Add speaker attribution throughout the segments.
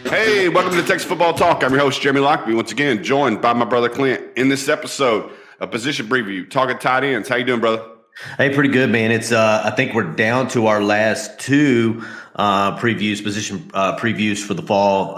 Speaker 1: Hey, welcome to Texas Football Talk. I'm your host, 𝗟𝗓𝗏𝗧, once again joined by my brother Clint. In this episode, a position preview, talking tight ends. How you doing, brother?
Speaker 2: Hey, pretty good, man. It's I think we're down to our last two position previews for the fall.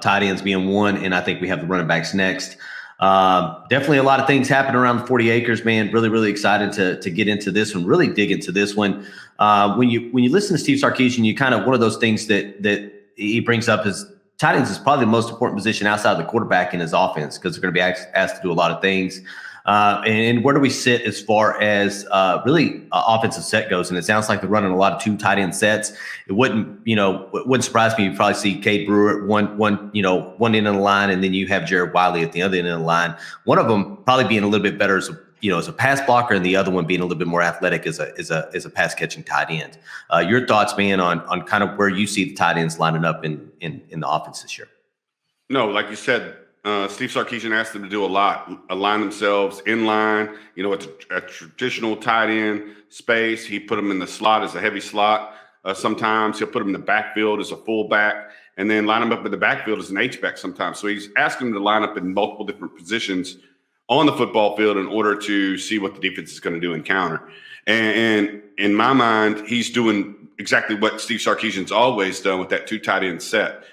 Speaker 2: Tight ends being one, and I think we have the running backs next. Definitely a lot of things happening around the 40 acres, man. Really excited to get into this one, really dig into this one. When you listen to Steve Sarkisian, you kind of, one of those things that he brings up is tight ends is probably the most important position outside of the quarterback in his offense, because they're going to be asked to do a lot of things. And where do we sit as far as really offensive set goes? And it sounds like they're running a lot of two tight end sets. It wouldn't surprise me. You probably see Cade Brewer at one end of the line, and then you have Jared Wiley at the other end of the line. One of them probably being a little bit better as a pass blocker, and the other one being a little bit more athletic as a pass catching tight end. Your thoughts, man, on kind of where you see the tight ends lining up in the offense this year?
Speaker 1: No, like you said, Steve Sarkisian asked them to do a lot, align themselves in line. It's a traditional tight end space. He put them in the slot as a heavy slot. Sometimes he'll put them in the backfield as a fullback, and then line them up in the backfield as an H-back sometimes. So he's asking them to line up in multiple different positions on the football field in order to see what the defense is going to do in counter. And in my mind, he's doing exactly what Steve Sarkisian's always done with that two tight end set.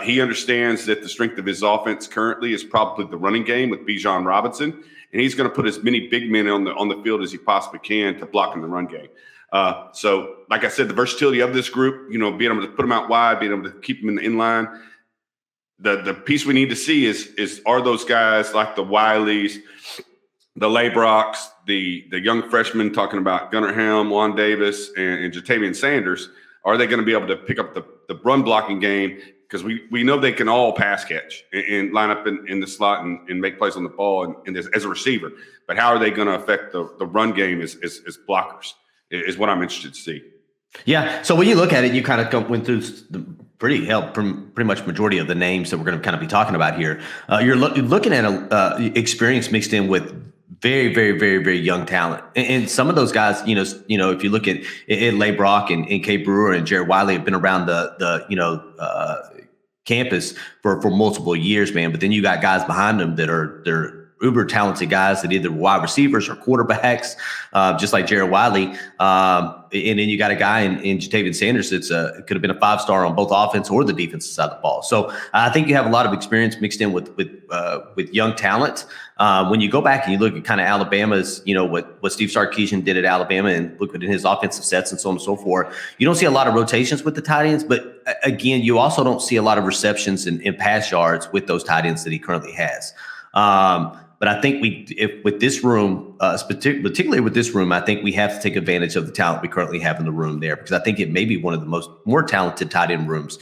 Speaker 1: He understands that the strength of his offense currently is probably the running game with Bijan Robinson, and he's going to put as many big men on the field as he possibly can to block in the run game. So, like I said, the versatility of this group, being able to put them out wide, being able to keep them in the inline. The piece we need to see is are those guys like the Wileys, the Liebrocks, the young freshmen talking about Gunnar, Helm, Juan Davis, and Jatavian Sanders, are they going to be able to pick up the run blocking game? Because we know they can all pass catch and line up in the slot and make plays on the ball and as a receiver. But how are they going to affect the run game as blockers is what I'm interested to see. Yeah.
Speaker 2: So when you look at it, you kind of went through the pretty much majority of the names that we're going to kind of be talking about here. You're looking at experience mixed in with very young talent, and some of those guys, if you look at Liebrock and Cade Brewer and Jared Wiley have been around the campus for multiple years, man. But then you got guys behind them they're uber talented guys that either wide receivers or quarterbacks, just like Jared Wiley. And then you got a guy in Jatavian Sanders that's could have been a 5-star on both offense or the defensive side of the ball. So I think you have a lot of experience mixed in with young talent. When you go back and you look at kind of Alabama's, what Steve Sarkisian did at Alabama, and look at his offensive sets and so on and so forth, you don't see a lot of rotations with the tight ends. But again, you also don't see a lot of receptions and pass yards with those tight ends that he currently has. But I think with this room, particularly with this room, I think we have to take advantage of the talent we currently have in the room there, because I think it may be one of the more talented tight end rooms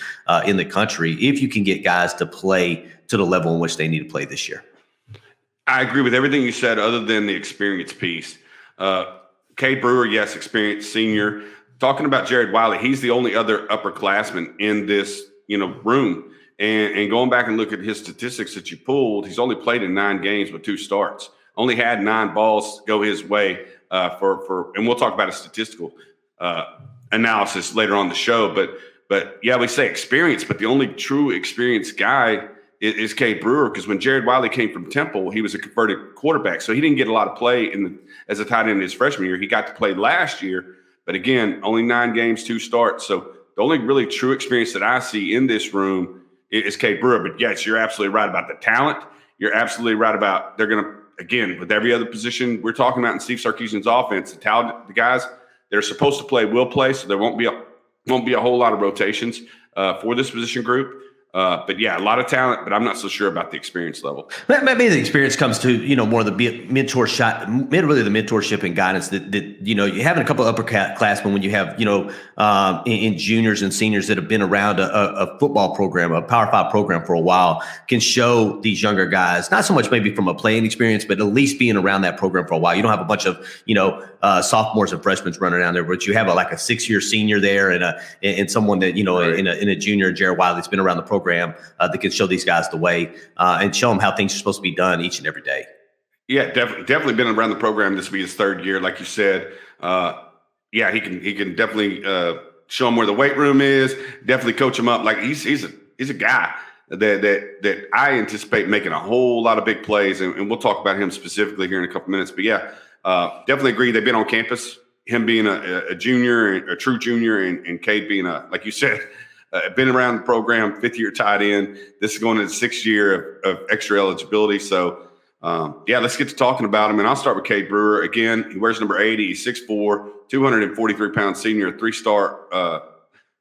Speaker 2: in the country if you can get guys to play to the level in which they need to play this year.
Speaker 1: I agree with everything you said, other than the experience piece. Cade Brewer, yes, experienced senior. Talking about Jared Wiley, he's the only other upperclassman in this room. And going back and look at his statistics that you pulled, he's only played in 9 games with 2 starts. Only had 9 balls go his way and we'll talk about a statistical analysis later on the show. But yeah, we say experience, but the only true experienced guy is Cade Brewer, because when Jared Wiley came from Temple, he was a converted quarterback, so he didn't get a lot of play as a tight end in his freshman year. He got to play last year, but again, only 9 games, 2 starts. So the only really true experience that I see in this room is Cade Brewer. But yes, you're absolutely right about the talent. You're absolutely right about they're going to, again, with every other position we're talking about in Steve Sarkisian's offense, the guys that are supposed to play will play, so there won't be a whole lot of rotations for this position group. But yeah, a lot of talent, but I'm not so sure about the experience level.
Speaker 2: Maybe the experience comes to, more of the really the mentorship and guidance that you having a couple of upperclassmen when you have, in juniors and seniors that have been around a football program, a Power 5 program for a while, can show these younger guys, not so much maybe from a playing experience, but at least being around that program for a while. You don't have a bunch of, sophomores and freshmen running around there, but you have a 6-year senior there and someone that,
Speaker 1: Right.
Speaker 2: in a junior, Jared Wiley, that's been around the program that can show these guys the way and show them how things are supposed to be done each and every day.
Speaker 1: Yeah, definitely been around the program. This will be his 3rd year, like you said. Yeah, he can definitely show them where the weight room is. Definitely coach him up. Like he's a guy. that I anticipate making a whole lot of big plays, and we'll talk about him specifically here in a couple minutes. But yeah, definitely agree. They've been on campus. Him being a junior, a true junior, and Cade being like you said, been around the program, 5th-year tight end. This is going into the 6th year of extra eligibility. So yeah, let's get to talking about him. And I'll start with Cade Brewer. Again, he wears number 80. He's 6'4", 243-pound senior, 3-star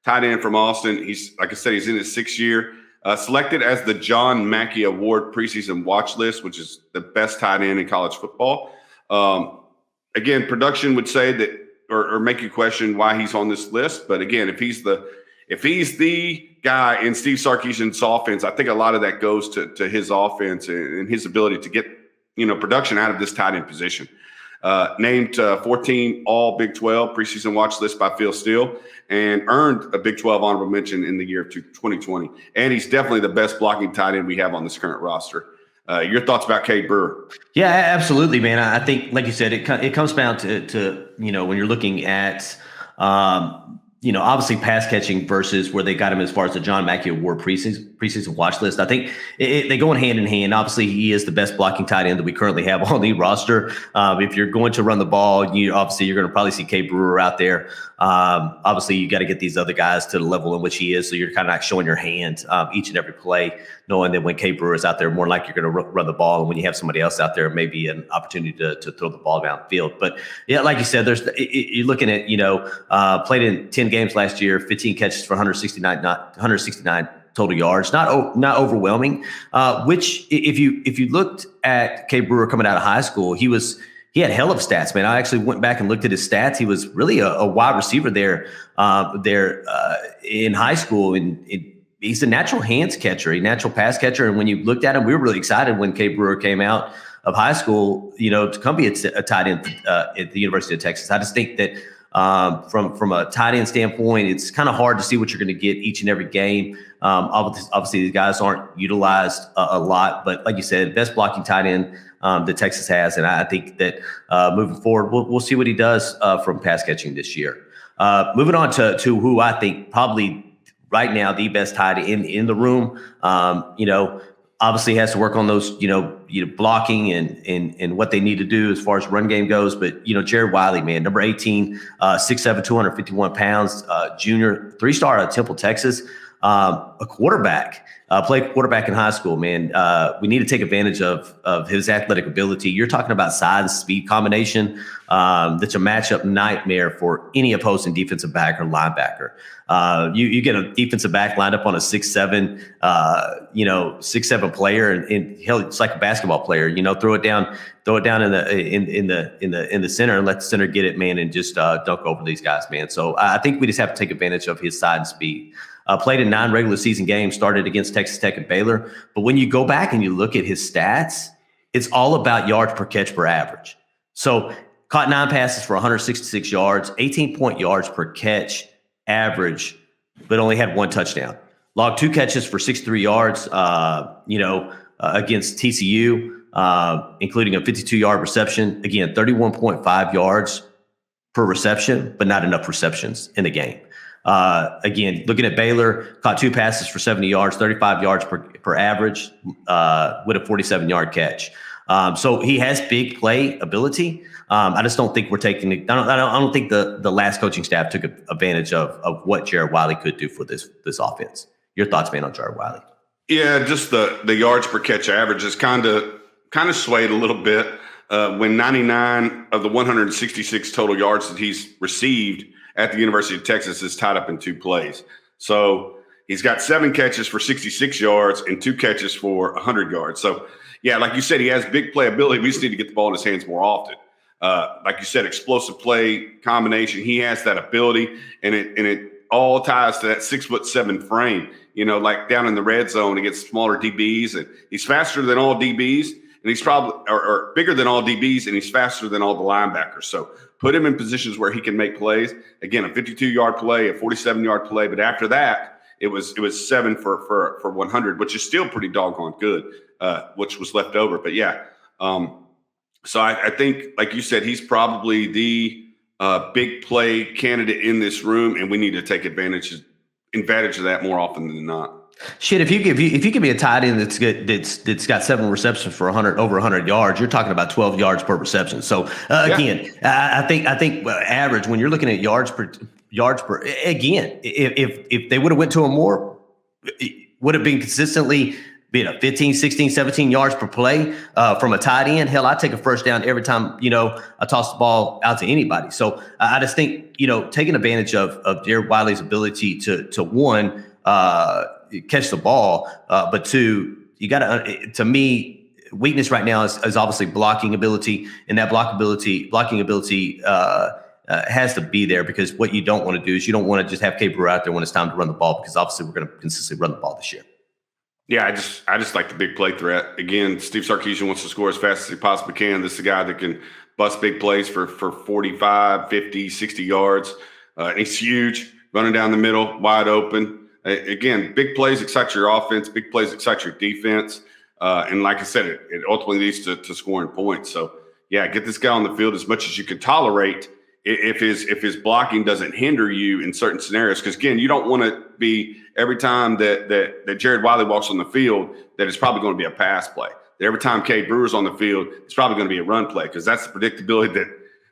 Speaker 1: tight end from Austin. He's, like I said, he's in his 6th year. Selected as the John Mackey Award preseason watch list, which is the best tight end in college football. Again, production would say that, or make you question why he's on this list. But again, if he's the guy in Steve Sarkisian's offense, I think a lot of that goes to his offense and his ability to get production out of this tight end position. Named 14 All Big 12 preseason watch list by Phil Steele, and earned a Big 12 honorable mention in the year of 2020. And he's definitely the best blocking tight end we have on this current roster. Your thoughts about Cade Brewer?
Speaker 2: Yeah, absolutely, man. I think, like you said, it comes down to when you're looking at obviously pass catching versus where they got him as far as the John Mackey Award preseason watch list. I think they go in hand. Obviously, he is the best blocking tight end that we currently have on the roster. If you're going to run the ball, you're going to probably see Cade Brewer out there. Obviously, you got to get these other guys to the level in which he is, so you're kind of not showing your hand each and every play, knowing that when Cade Brewer is out there, more likely you're going to run the ball, and when you have somebody else out there, maybe an opportunity to throw the ball downfield. But yeah, like you said, you're looking at played in 10 games last year, 15 catches for 169 total yards, not overwhelming. Which if you looked at Cade Brewer coming out of high school, he had hell of stats, man. I actually went back and looked at his stats. He was really a wide receiver there in high school, and he's a natural hands catcher, a natural pass catcher. And when you looked at him, we were really excited when Cade Brewer came out of high school, to come be a tight end at the University of Texas. I just think that from a tight end standpoint, it's kind of hard to see what you're going to get each and every game. Obviously, these guys aren't utilized a lot, but like you said, best blocking tight end that Texas has, and I think that moving forward, we'll see what he does from pass catching this year. Moving on to who I think probably right now the best tight end in the room. Obviously has to work on those, blocking and what they need to do as far as run game goes. But, Jared Wiley, man, number 18, 6'7", 251 pounds, junior, 3-star out of Temple, Texas, a quarterback, played quarterback in high school, man. We need to take advantage of his athletic ability. You're talking about size, speed combination. That's a matchup nightmare for any opposing defensive back or linebacker. You get a defensive back lined up on a 6'7", 6'7" player, and hell, it's like a basketball player. Throw it down in the center and let the center get it, man, and just dunk over these guys, man. So I think we just have to take advantage of his size and speed. Played in 9 regular season games, started against Texas Tech and Baylor. But when you go back and you look at his stats, it's all about yards per catch per average. So caught 9 passes for 166 yards, 18 yards per catch average, but only had 1 touchdown. Logged 2 catches for 63 yards, against TCU, including a 52-yard reception. Again, 31.5 yards per reception, but not enough receptions in the game. Again, looking at Baylor, caught 2 passes for 70 yards, 35 yards per average, with a 47-yard catch. So he has big play ability. I just don't think we're taking. I don't think the last coaching staff took advantage of what Jared Wiley could do for this offense. Your thoughts, man, on Jared Wiley? Yeah,
Speaker 1: just the yards per catch average is kind of swayed a little bit when 99 of the 166 total yards that he's received at the University of Texas is tied up in 2 plays. So he's got 7 catches for 66 yards and 2 catches for 100 yards. So, yeah, like you said, he has big playability. We just need to get the ball in his hands more often. Like you said, explosive play combination. He has that ability, and it all ties to that 6'7" frame. Like down in the red zone against smaller DBs, and he's faster than all DBs, and he's probably or bigger than all DBs, and he's faster than all the linebackers. So put him in positions where he can make plays. Again, a 52-yard play, a 47-yard play, but after that, it was 7 for 100, which is still pretty doggone good, which was left over. But yeah, so I think, like you said, he's probably the big play candidate in this room, and we need to take advantage of that more often than not.
Speaker 2: Shit, if you give me a tight end that's good, that's got 7 receptions for over 100 yards, you're talking about 12 yards per reception. So again, I think average when you're looking at yards per again, if they would have went to a more, would have been consistently 15, 16, 17 yards per play from a tight end. Hell, I take a first down every time, I toss the ball out to anybody. So I just think, taking advantage of Jared Wiley's ability to one, catch the ball, but two, you got to me, weakness right now is obviously blocking ability, and that blocking ability has to be there, because what you don't want to do is you don't want to just have Cade Brewer out there when it's time to run the ball, because obviously we're going to consistently run the ball this year.
Speaker 1: Yeah, I just like the big play threat. Again, Steve 𝗟𝗏𝗘 wants to score as fast as he possibly can. This is a guy that can bust big plays for 45, 50, 60 yards. And he's huge, running down the middle, wide open. Again, big plays excite your offense. Big plays excite your defense. And like I said, it ultimately leads to scoring points. So, yeah, get this guy on the field as much as you can tolerate if his blocking doesn't hinder you in certain scenarios. Because, again, you don't want to be every time that Jared Wiley walks on the field that it's probably going to be a pass play. That every time Cade Brewer's on the field, it's probably going to be a run play, because that's the predictability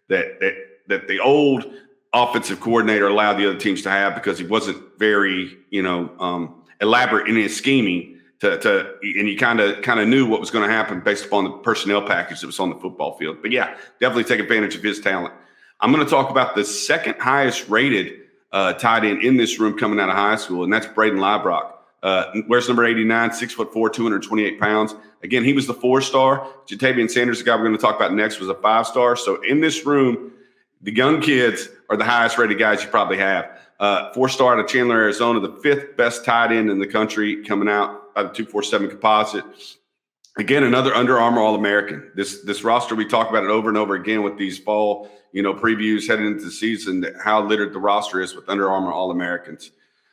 Speaker 1: that the old offensive coordinator allowed the other teams to have, because he wasn't very, elaborate in his scheming and you kind of knew what was going to happen based upon the personnel package that was on the football field. But yeah, definitely take advantage of his talent. I'm going to talk about the second highest rated tight end in this room coming out of high school, and that's Braden Liebrock. Wears number 89, 6'4", 228 pounds. Again, he was the 4-star. Jatavian Sanders, the guy we're going to talk about next, was a 5-star. So in this room, the young kids are the highest rated guys you probably have. 4-star out of Chandler, Arizona, the 5th best tight end in the country, coming out of the 247 composite. Again, another Under Armour All-American. This roster, we talk about it over and over again with these fall, previews heading into the season, how littered the roster is with Under Armour All-Americans.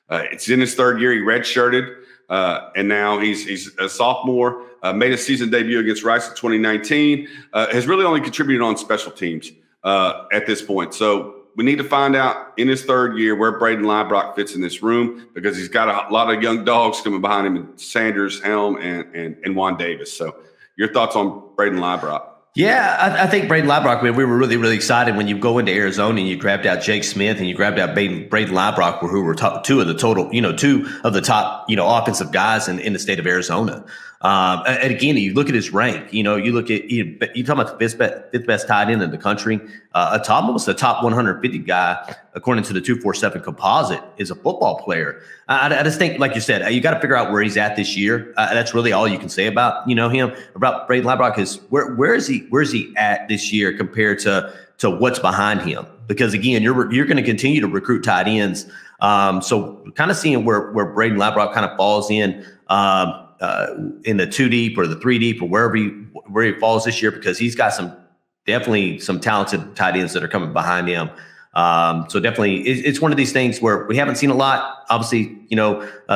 Speaker 1: It's in his 3rd year. He redshirted, and now he's a sophomore. Made a season debut against Rice in 2019. Has really only contributed on special teams at this point. So we need to find out in his 3rd year where Braden Liebrock fits in this room, because he's got a lot of young dogs coming behind him in Sanders, Helm, and Juan Davis. So your thoughts on Braden Liebrock?
Speaker 2: Yeah, I think Braden Liebrock, we were really, really excited when you go into Arizona and you grabbed out Jake Smith and you grabbed out Braden Liebrock, who were two of the top, offensive guys in the state of Arizona. And again, you look at his rank, you look at, you're talking about the 5th best tight end in the country, almost the top 150 guy, according to the 247 composite, is a football player. I just think, like you said, you got to figure out where he's at this year. That's really all you can say about, him, about Braden Liebrock, is where's he at this year compared to what's behind him? Because again, you're going to continue to recruit tight ends. So kind of seeing where Braden Liebrock kind of falls in the 2 deep or the 3 deep or where he falls this year, because he's got definitely some talented tight ends that are coming behind him. So definitely it's one of these things where we haven't seen a lot. Obviously,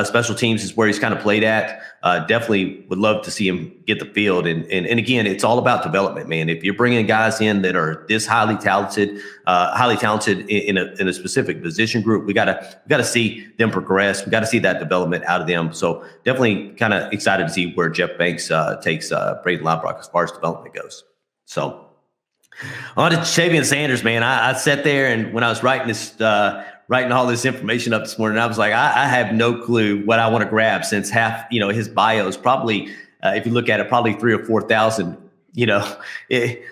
Speaker 2: special teams is where he's kind of played at. Definitely would love to see him get the field. And again, it's all about development, man. If you're bringing guys in that are this highly talented in a specific position group, we gotta see them progress. We got to see that development out of them. So definitely kind of excited to see where Jeff Banks takes Braden Liebrock as far as development goes. So on to Jatavian Sanders, man. I sat there, and when I was writing all this information up this morning, I was like, I have no clue what I want to grab, since half, his bio is probably, if you look at it, probably 3,000 or 4,000,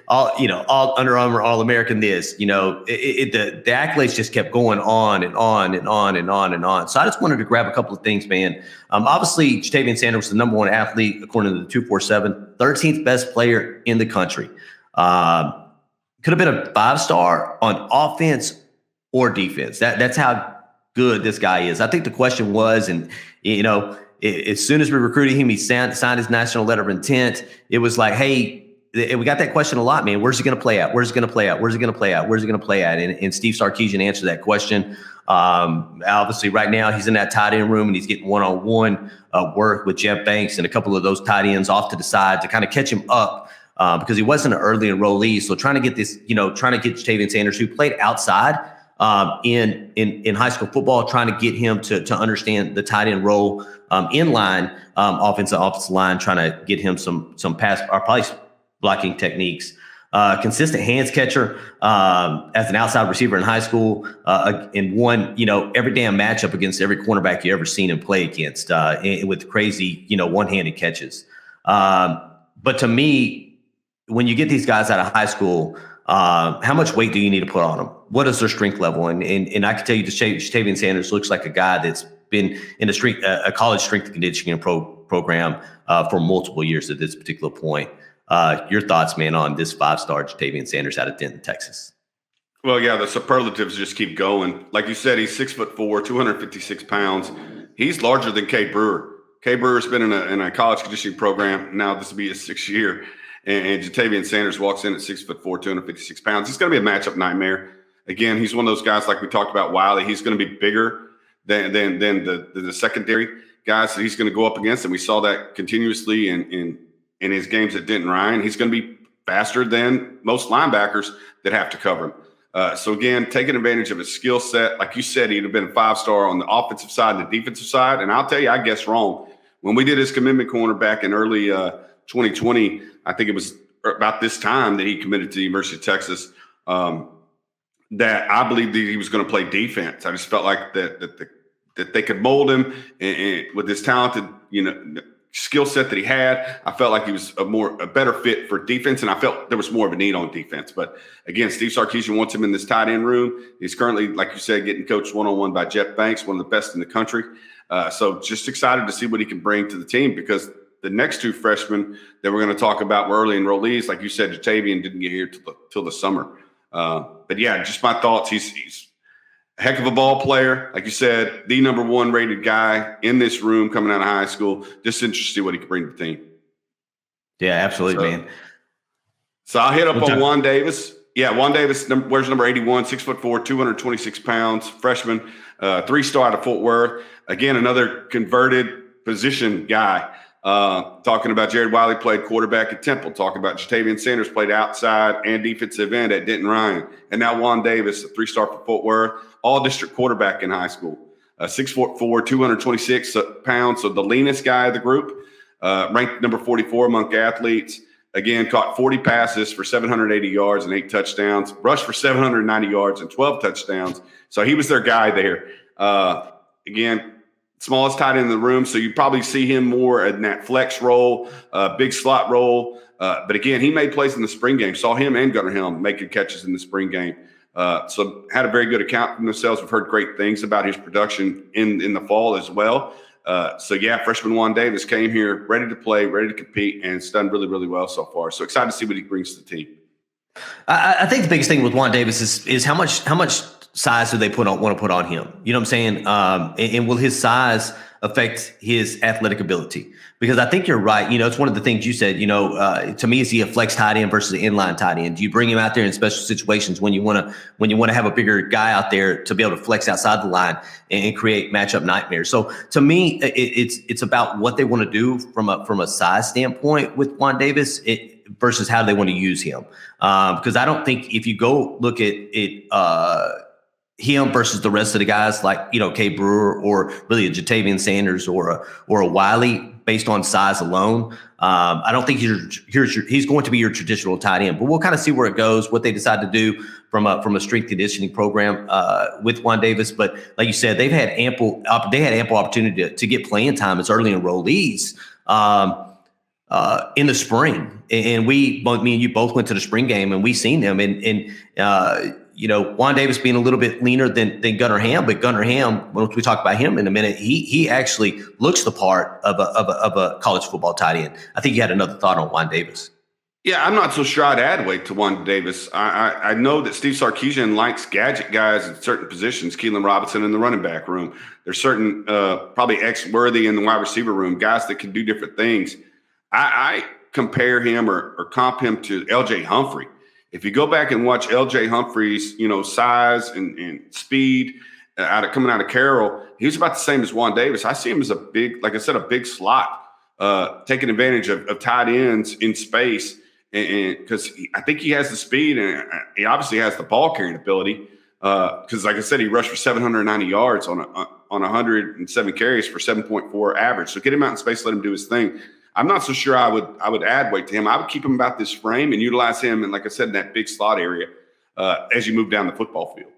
Speaker 2: all Under Armour All-American this, the accolades just kept going on and on and on and on and on. So I just wanted to grab a couple of things, man. Obviously, Jatavian Sanders was the number 1 athlete, according to the 247, 13th best player in the country. Could have been a 5-star on offense or defense. That's how good this guy is. I think the question was, and as soon as we recruited him, he signed his national letter of intent. It was like, hey, we got that question a lot, man. Where's he going to play at? Where's he going to play at? Where's he going to play at? Where's he going to play at? And Steve 𝗟𝗏𝗘 answered that question. Obviously, right now he's in that tight end room, and he's getting one-on-one work with Jeff Banks and a couple of those tight ends off to the side to kind of catch him up. Because he wasn't an early enrollee. So trying to get Jatavian Sanders, who played outside in high school football, trying to get him to understand the tight end role in line, offensive line, trying to get him some pass or probably blocking techniques. Consistent hands catcher as an outside receiver in high school, and won every damn matchup against every cornerback you ever seen him play against, with crazy one-handed catches. But to me, when you get these guys out of high school, how much weight do you need to put on them? What is their strength level? And I can tell you, Jatavian Sanders looks like a guy that's been in a college strength and conditioning program for multiple years at this particular point. Your thoughts, man, on this 5-star Jatavian Sanders out of Denton, Texas?
Speaker 1: Well, yeah, the superlatives just keep going. Like you said, he's 6'4", 256 pounds. He's larger than Cade Brewer. Cade Brewer's been in a college conditioning program. Now this will be his 6th year. And Jatavian Sanders walks in at 6'4", 256 pounds. It's going to be a matchup nightmare. Again, he's one of those guys like we talked about Wiley. He's going to be bigger than the secondary guys that he's going to go up against. And we saw that continuously in his games at Denton Ryan. He's going to be faster than most linebackers that have to cover him. So again, taking advantage of his skill set. Like you said, he'd have been a 5-star on the offensive side and the defensive side. And I'll tell you, I guess wrong. When we did his commitment corner back in early 2020, I think it was about this time that he committed to the University of Texas, that I believed that he was going to play defense. I just felt like that they could mold him and with his talented, skill set that he had. I felt like he was a better fit for defense, and I felt there was more of a need on defense. But again, Steve Sarkisian wants him in this tight end room. He's currently, like you said, getting coached one-on-one by Jeff Banks, one of the best in the country. So just excited to see what he can bring to the team, because the next 2 freshmen that we're going to talk about were early enrollees. Like you said, Jatavian didn't get here till the summer. But yeah, just my thoughts. He's a heck of a ball player. Like you said, the number 1 rated guy in this room coming out of high school. Just interested to see what he can bring to the team. Yeah,
Speaker 2: absolutely, man.
Speaker 1: So I'll hit up on Juan Davis. Yeah, Juan Davis wears number 81, 6'4", 226 pounds, freshman, 3-star out of Fort Worth. Again, another converted position guy. Talking about Jared Wiley played quarterback at Temple. Talking about Jatavian Sanders played outside and defensive end at Denton Ryan. And now Juan Davis, a 3-star for Fort Worth, all-district quarterback in high school. 6'4", 226 pounds, so the leanest guy of the group. Ranked number 44 among athletes. Again, caught 40 passes for 780 yards and 8 touchdowns. Rushed for 790 yards and 12 touchdowns. So he was their guy there. Again, smallest tight end in the room, so you probably see him more in that flex role, big slot role. But again, he made plays in the spring game. Saw him and Gunnar Helm making catches in the spring game. So had a very good account for themselves. We've heard great things about his production in the fall as well. So yeah, freshman Juan Davis came here ready to play, ready to compete, and it's done really, really well so far. So excited to see what he brings to the team.
Speaker 2: I think the biggest thing with Juan Davis is how much size do they want to put on him? You know what I'm saying? And will his size affect his athletic ability? Because I think you're right. It's one of the things you said, to me, is he a flex tight end versus an inline tight end? Do you bring him out there in special situations when you want to have a bigger guy out there to be able to flex outside the line and create matchup nightmares? So to me, it's about what they want to do from a size standpoint with Juan Davis versus how they want to use him. Because I don't think if you go look at him versus the rest of the guys like, Cade Brewer or really a Jatavian Sanders or a Wiley based on size alone, I don't think he's going to be your traditional tight end. But we'll kind of see where it goes, what they decide to do from a strength conditioning program with Juan Davis. But like you said, they had ample opportunity to get playing time as early enrollees in the spring. And me and you both went to the spring game and we seen them. And Juan Davis being a little bit leaner than Gunnar Helm, but Gunnar Helm, once we talk about him in a minute, he actually looks the part of a college football tight end. I think you had another thought on Juan Davis.
Speaker 1: Yeah, I'm not so sure I'd add weight to Juan Davis. I know that Steve Sarkisian likes gadget guys in certain positions. Keelan Robinson in the running back room. There's certain probably 𝗟𝗚𝗏𝗧 in the wide receiver room, guys that can do different things. I compare him or comp him to L.J. Humphrey. If you go back and watch L.J. Humphrey's, size and speed coming out of Carroll, he was about the same as Juan Davis. I see him as a big slot, taking advantage of tight ends in space, and because I think he has the speed and he obviously has the ball carrying ability. Because, like I said, he rushed for 790 yards on 107 carries for 7.4 average. So get him out in space, let him do his thing. I'm not so sure I would add weight to him. I would keep him about this frame and utilize him, and like I said, in that big slot area as you move down the football field.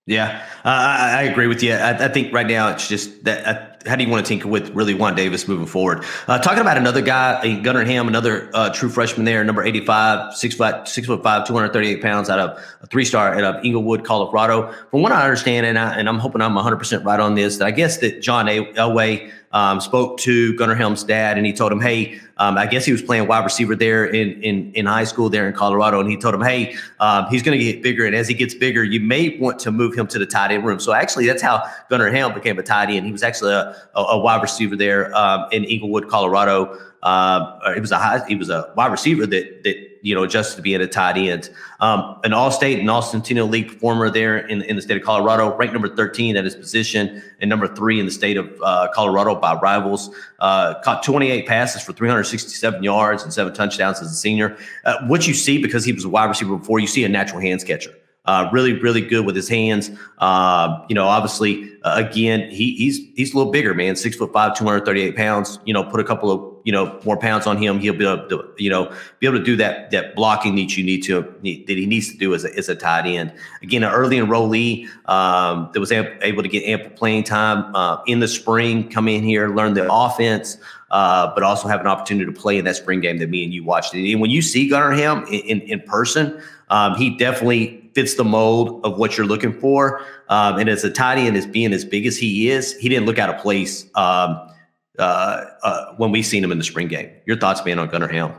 Speaker 2: Yeah, I agree with you. I think right now it's just that. How do you want to tinker with really Juan Davis moving forward? Talking about another guy, Gunnar Helm, another true freshman there, number 85, 6'5", 238 pounds, out of a 3-star out of Inglewood, Colorado. From what I understand, and I'm hoping I'm 100% right on this, that I guess that John Elway spoke to Gunnar Helm's dad, and he told him, hey, I guess he was playing wide receiver there in high school there in Colorado, and he told him, hey, he's going to get bigger, and as he gets bigger, you may want to move him to the tight end room. So actually, that's how Gunnar Helm became a tight end. He was actually a wide receiver there in Inglewood, Colorado. He was a wide receiver that adjusted to being a tight end. An All-State and All-Centennial League performer there in the state of Colorado, ranked number 13 at his position and number 3 in the state of Colorado by rivals. Caught 28 passes for 367 yards and 7 touchdowns as a senior. What you see, because he was a wide receiver before, you see a natural hands catcher. Really, really good with his hands. Obviously, again, he's a little bigger, man. 6'5", 238 pounds. Put a couple of more pounds on him, he'll be able to do that blocking that he needs to do as a tight end. Again, an early enrollee that was able to get ample playing time in the spring, come in here, learn the offense, but also have an opportunity to play in that spring game that me and you watched. And when you see Gunnar Helm in person, he definitely fits the mold of what you're looking for. And as a tight end, as being as big as he is, he didn't look out of place when we seen him in the spring game. Your thoughts, man, on Gunnar Helm?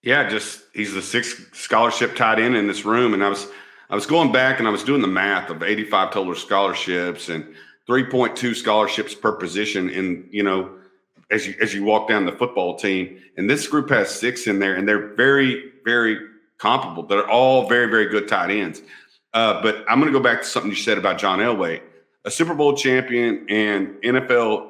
Speaker 1: Yeah, he's the 6th scholarship tight end in this room. And I was going back and I was doing the math of 85 total scholarships and 3.2 scholarships per position as you walk down the football team. And this group has 6 in there, and they're very, very comparable. They're all very, very good tight ends. But I'm going to go back to something you said about John Elway, a Super Bowl champion and NFL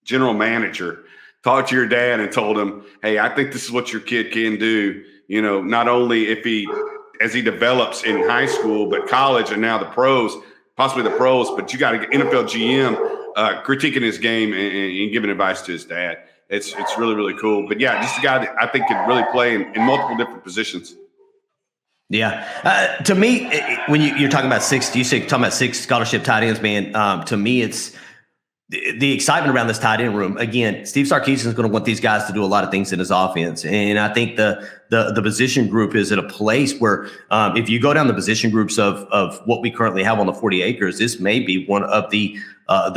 Speaker 1: general manager, talked to your dad and told him, hey, I think this is what your kid can do. Not only as he develops in high school, but college and now the pros, possibly the pros, but you got to get NFL GM critiquing his game and giving advice to his dad. It's really, really cool. But yeah, just a guy that I think could really play in multiple different positions.
Speaker 2: Yeah. To me, when you're talking about 6, talking about 6 scholarship tight ends, man, to me, it's the excitement around this tight end room. Again, Steve Sarkisian is going to want these guys to do a lot of things in his offense. And I think the position group is at a place where if you go down the position groups of what we currently have on the 40 acres, this may be one of the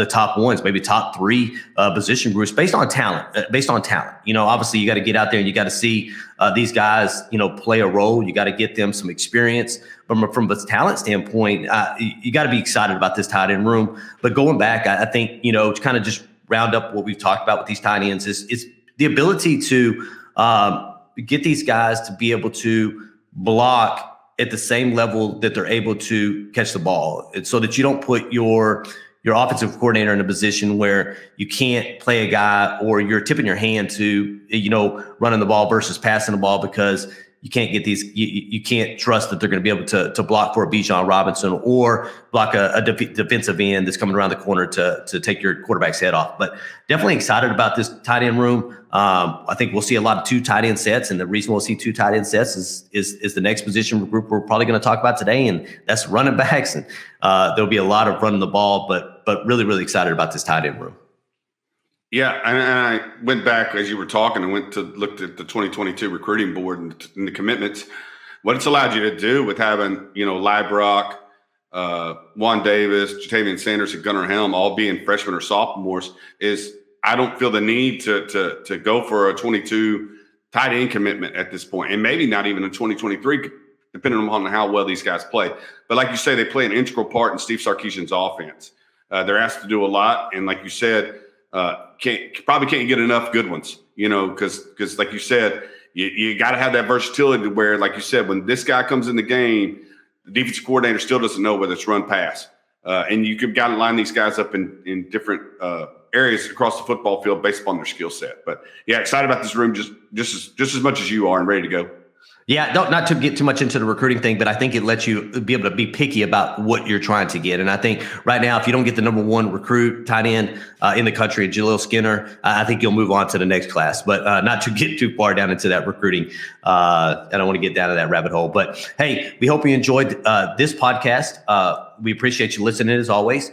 Speaker 2: top ones, maybe top 3 position groups based on talent. Obviously you got to get out there and you got to see these guys, play a role. You got to get them some experience. But from a talent standpoint, you got to be excited about this tight end room. But going back, I think, to kind of just round up what we've talked about with these tight ends is the ability to get these guys to be able to block at the same level that they're able to catch the ball. It's so that you don't put your offensive coordinator in a position where you can't play a guy, or you're tipping your hand to, running the ball versus passing the ball, because you can't get these. You can't trust that they're going to be able to block for a Bijan Robinson or block a defensive end that's coming around the corner to take your quarterback's head off. But definitely excited about this tight end room. I think we'll see a lot of 2 tight end sets, and the reason we'll see 2 tight end sets is the next position group we're probably going to talk about today, and that's running backs. And there'll be a lot of running the ball, but really, really excited about this tight end room.
Speaker 1: Yeah, and I went back as you were talking and looked at the 2022 recruiting board and the commitments. What it's allowed you to do with having, Liebrock, Juan Davis, Jatavian Sanders, and Gunnar Helm all being freshmen or sophomores is I don't feel the need to go for a 22 tight end commitment at this point, and maybe not even a 2023, depending on how well these guys play. But like you say, they play an integral part in Steve Sarkisian's offense. They're asked to do a lot, and like you said, probably can't get enough good ones, because like you said, you got to have that versatility where, like you said, when this guy comes in the game, the defensive coordinator still doesn't know whether it's run pass. And you could got to line these guys up in different areas across the football field based upon their skill set. But yeah, excited about this room just as much as you are, and ready to go.
Speaker 2: Yeah, not to get too much into the recruiting thing, but I think it lets you be able to be picky about what you're trying to get. And I think right now, if you don't get the number one recruit tight end in the country, Jaleel Skinner, I think you'll move on to the next class. But not to get too far down into that recruiting. I don't want to get down to that rabbit hole. But hey, we hope you enjoyed this podcast. We appreciate you listening as always.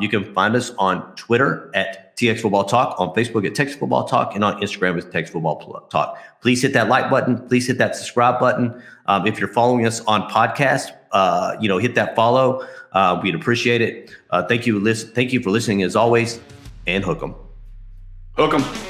Speaker 2: You can find us on Twitter at TX Football Talk, on Facebook at Texas Football Talk, and on Instagram at Texas Football Talk. Please hit that like button. Please hit that subscribe button. If you're following us on podcast, hit that follow. We'd appreciate it. Thank you for listening as always, and hook 'em.
Speaker 1: Hook 'em.